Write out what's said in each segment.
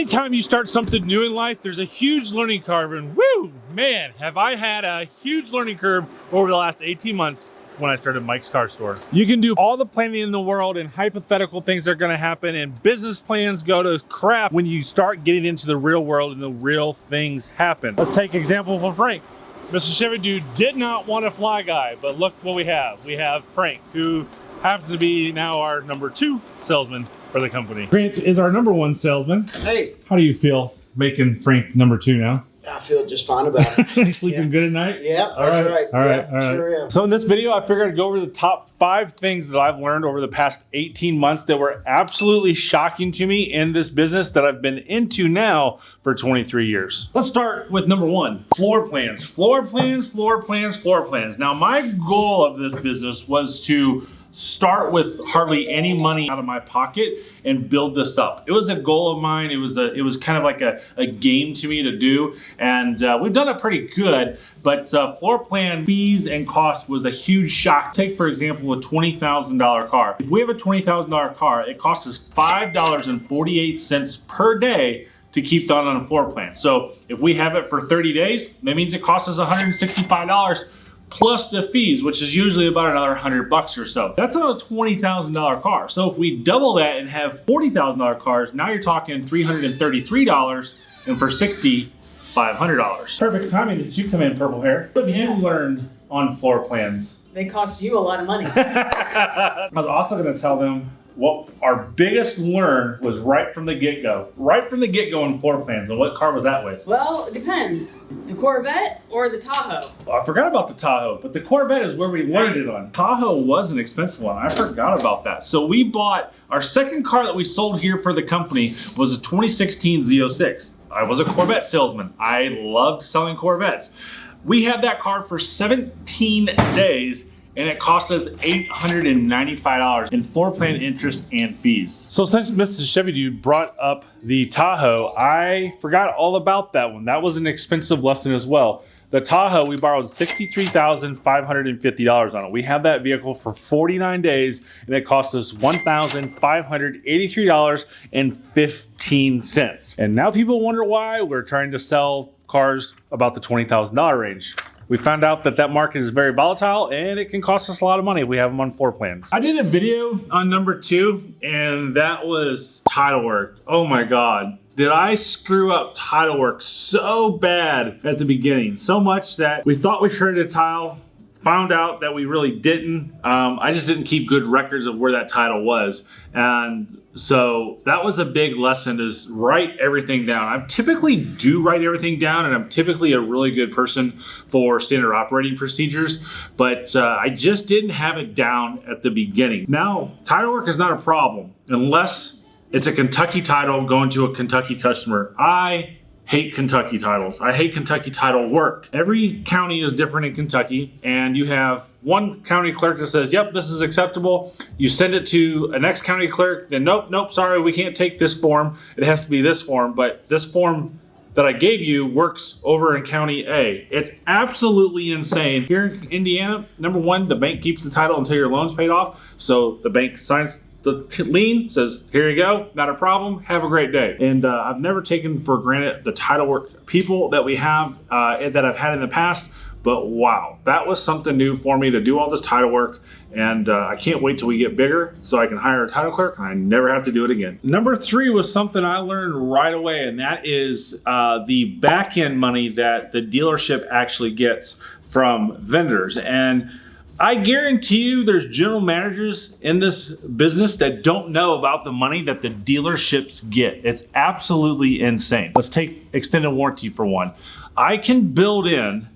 Anytime you start something new in life, there's a huge learning curve, and woo, man, have I had a huge learning curve over the last 18 months when I started Mike's Car Store. You can do all the planning in the world and hypothetical things are gonna happen and business plans go to crap when you start getting into the real world and the real things happen. Let's take example from Frank. Mr. Chevy dude did not want a fly guy, but look what we have. We have Frank, who happens to be now our #2 salesman for the company. Grant is our #1 salesman. Hey. How do you feel making Frank #2 now? I feel just fine about it. Sleeping good at night? Yeah, that's right. All right. Sure am. So in this video, I figured I'd go over the top 5 things that I've learned over the past 18 months that were absolutely shocking to me in this business that I've been into now for 23 years. Let's start with #1, floor plans. Floor plans, floor plans, floor plans. Now my goal of this business was to start with hardly any money out of my pocket and build this up. It was a goal of mine. It was kind of like a game to me to do, and we've done it pretty good. But floor plan fees and costs was a huge shock. Take for example a $20,000 car. If we have a $20,000 car, it costs us $5.48 per day to keep done on a floor plan. So if we have it for 30 days, that means it costs us $165. Plus the fees, which is usually about another $100 or so. That's on a $20,000 car. So if we double that and have $40,000 cars, now you're talking $333, and for 60, $500. Perfect timing that you come in, purple hair. What have you learned on floor plans? They cost you a lot of money. I was also going to tell them what our biggest learn was right from the get-go. Right from the get-go on floor plans. And what car was that with? Well, it depends. The Corvette or the Tahoe? Well, I forgot about the Tahoe, but the Corvette is where we learned it on. Tahoe was an expensive one. I forgot about that. So we bought, our second car that we sold here for the company was a 2016 Z06. I was a Corvette salesman. I loved selling Corvettes. We had that car for 17 days, and it cost us $895 in floor plan interest and fees. So since Mrs. Chevy dude brought up the Tahoe, I forgot all about that one. That was an expensive lesson as well. The Tahoe, we borrowed $63,550 on it. We had that vehicle for 49 days, and it cost us $1,583.15. And now people wonder why we're trying to sell cars about the $20,000 range. We found out that that market is very volatile and it can cost us a lot of money if we have them on floor plans. I did a video on #2 and that was title work. Oh my God. Did I screw up title work so bad at the beginning? So much that we thought we shredded a tile, found out that we really didn't. I just didn't keep good records of where that title was. And so that was a big lesson, is write everything down. I typically do write everything down, and I'm typically a really good person for standard operating procedures, but I just didn't have it down at the beginning. Now, title work is not a problem unless it's a Kentucky title going to a Kentucky customer. I hate Kentucky titles. I hate Kentucky title work. Every county is different in Kentucky, and you have one county clerk that says, yep, this is acceptable. You send it to a next county clerk, then nope, sorry, we can't take this form. It has to be this form, but this form that I gave you works over in County A. It's absolutely insane. Here in Indiana, #1, the bank keeps the title until your loan's paid off. So the bank signs the lien, says, here you go, not a problem, have a great day. And I've never taken for granted the title work people that we have, that I've had in the past, but wow, that was something new for me to do all this title work, and I can't wait till we get bigger so I can hire a title clerk and I never have to do it again. #3 was something I learned right away, and that is the back end money that the dealership actually gets from vendors. And I guarantee you there's general managers in this business that don't know about the money that the dealerships get. It's absolutely insane. Let's take extended warranty for one. I can build in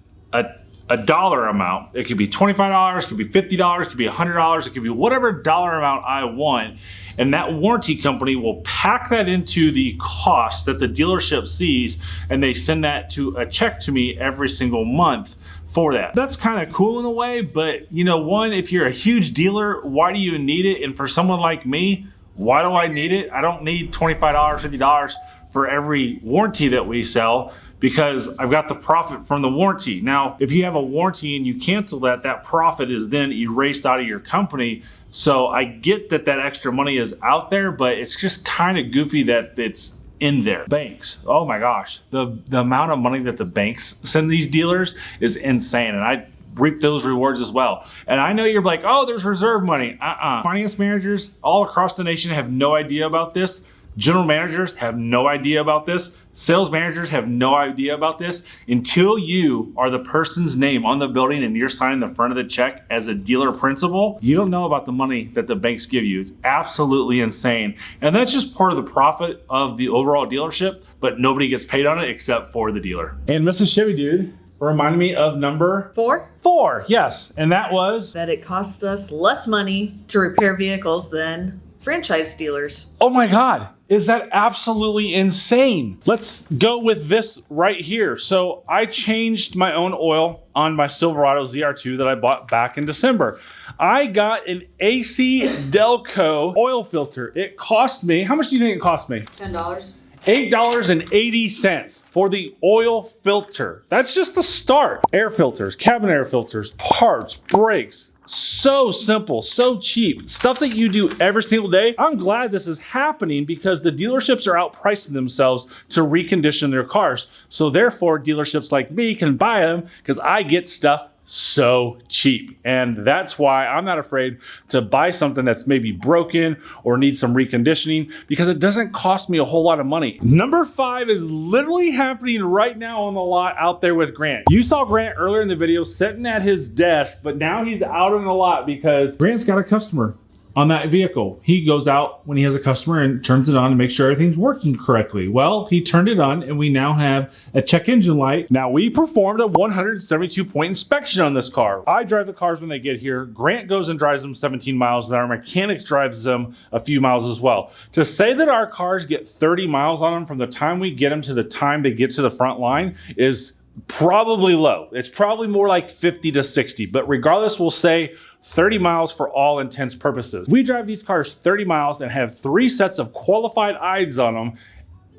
a dollar amount. It could be $25, it could be $50, it could be $100, it could be whatever dollar amount I want. And that warranty company will pack that into the cost that the dealership sees, and they send that to a check to me every single month for that. That's kind of cool in a way, but you know, one, if you're a huge dealer, why do you need it? And for someone like me, why do I need it? I don't need $25, $50 for every warranty that we sell, because I've got the profit from the warranty. Now, if you have a warranty and you cancel that, that profit is then erased out of your company. So I get that that extra money is out there, but it's just kind of goofy that it's in there. Banks, oh my gosh. The amount of money that the banks send these dealers is insane. And I reap those rewards as well. And I know you're like, oh, there's reserve money. Finance managers all across the nation have no idea about this. General managers have no idea about this. Sales managers have no idea about this until you are the person's name on the building and you're signing the front of the check as a dealer principal. You don't know about the money that the banks give you. It's absolutely insane. And that's just part of the profit of the overall dealership, but nobody gets paid on it except for the dealer. And Mrs. Chevy Dude reminded me of number 4, yes. And that was that it costs us less money to repair vehicles than franchise dealers. oh my God, is that absolutely insane? Let's go with this right here. So I changed my own oil on my Silverado ZR2 that I bought back in December. I got an AC Delco oil filter. It cost me, how much do you think it cost me? $10. $8.80 for the oil filter. That's just the start. Air filters, cabin air filters, parts, brakes. So simple, so cheap. Stuff that you do every single day. I'm glad this is happening because the dealerships are outpricing themselves to recondition their cars. So therefore, dealerships like me can buy them because I get stuff so cheap. And that's why I'm not afraid to buy something that's maybe broken or needs some reconditioning because it doesn't cost me a whole lot of money. Number 5 is literally happening right now on the lot out there with Grant. You saw Grant earlier in the video sitting at his desk, but now he's out on the lot because Grant's got a customer on that vehicle. He goes out when he has a customer and turns it on to make sure everything's working correctly. Well, he turned it on and we now have a check engine light. Now we performed a 172-point inspection on this car. I drive the cars when they get here. Grant goes and drives them 17 miles and our mechanics drives them a few miles as well. To say that our cars get 30 miles on them from the time we get them to the time they get to the front line is probably low. It's probably more like 50 to 60, but regardless, we'll say 30 miles for all intents purposes. We drive these cars 30 miles and have 3 sets of qualified eyes on them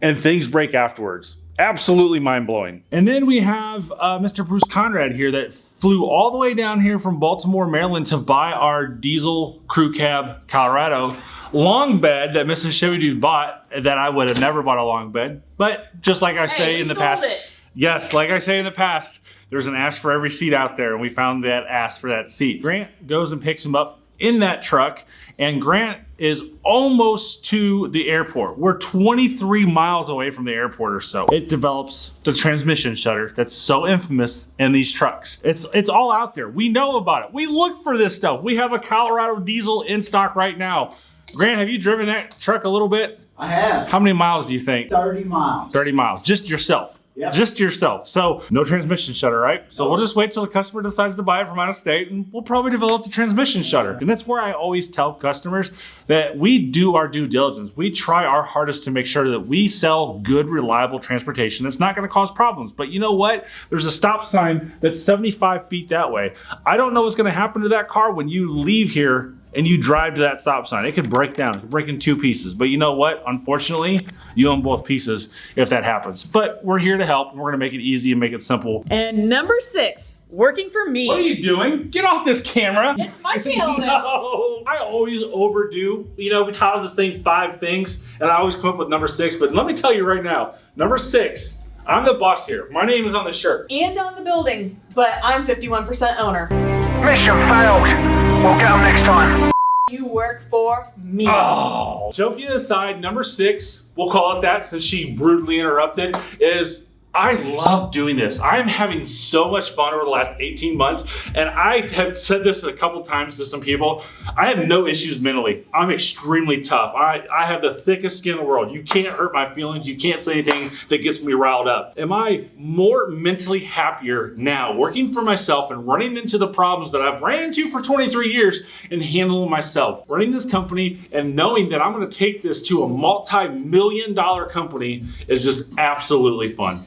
and things break afterwards. Absolutely mind-blowing. And then we have Mr. Bruce Conrad here that flew all the way down here from Baltimore, Maryland to buy our diesel crew cab Colorado long bed that Mrs. Chevy Dude bought that I would have never bought a long bed. But just like I say in the past, yes, like I say in the past, there's an ass for every seat out there, and we found that ass for that seat. Grant goes and picks him up in that truck, and Grant is almost to the airport. We're 23 miles away from the airport or so. It develops the transmission shudder that's so infamous in these trucks. It's all out there. We know about it. We look for this stuff. We have a Colorado diesel in stock right now. Grant, have you driven that truck a little bit? I have. How many miles do you think? 30 miles. 30 miles, just yourself. Yep. Just yourself. So no transmission shudder, right? So we'll just wait till the customer decides to buy it from out of state and we'll probably develop the transmission shudder. And that's where I always tell customers that we do our due diligence. We try our hardest to make sure that we sell good, reliable transportation that's not going to cause problems. But you know what? There's a stop sign that's 75 feet that way. I don't know what's going to happen to that car when you leave here and you drive to that stop sign. It could break down, it could break in 2 pieces. But you know what? Unfortunately, you own both pieces if that happens. But we're here to help, and we're gonna make it easy and make it simple. And number 6, working for me. What are you doing? Get off this camera. It's my channel now. No, I always overdo. You know, we titled this thing 5 things, and I always come up with number 6. But let me tell you right now, number 6, I'm the boss here. My name is on the shirt. And on the building, but I'm 51% owner. Mission failed. We'll get them next time. You work for me. Oh. Joking aside, number 6, we'll call it that since she brutally interrupted, is I love doing this. I'm having so much fun over the last 18 months, and I have said this a couple times to some people. I have no issues mentally. I'm extremely tough. I have the thickest skin in the world. You can't hurt my feelings. You can't say anything that gets me riled up. Am I more mentally happier now working for myself and running into the problems that I've ran into for 23 years and handling myself? Running this company and knowing that I'm going to take this to a multi-million-dollar company is just absolutely fun.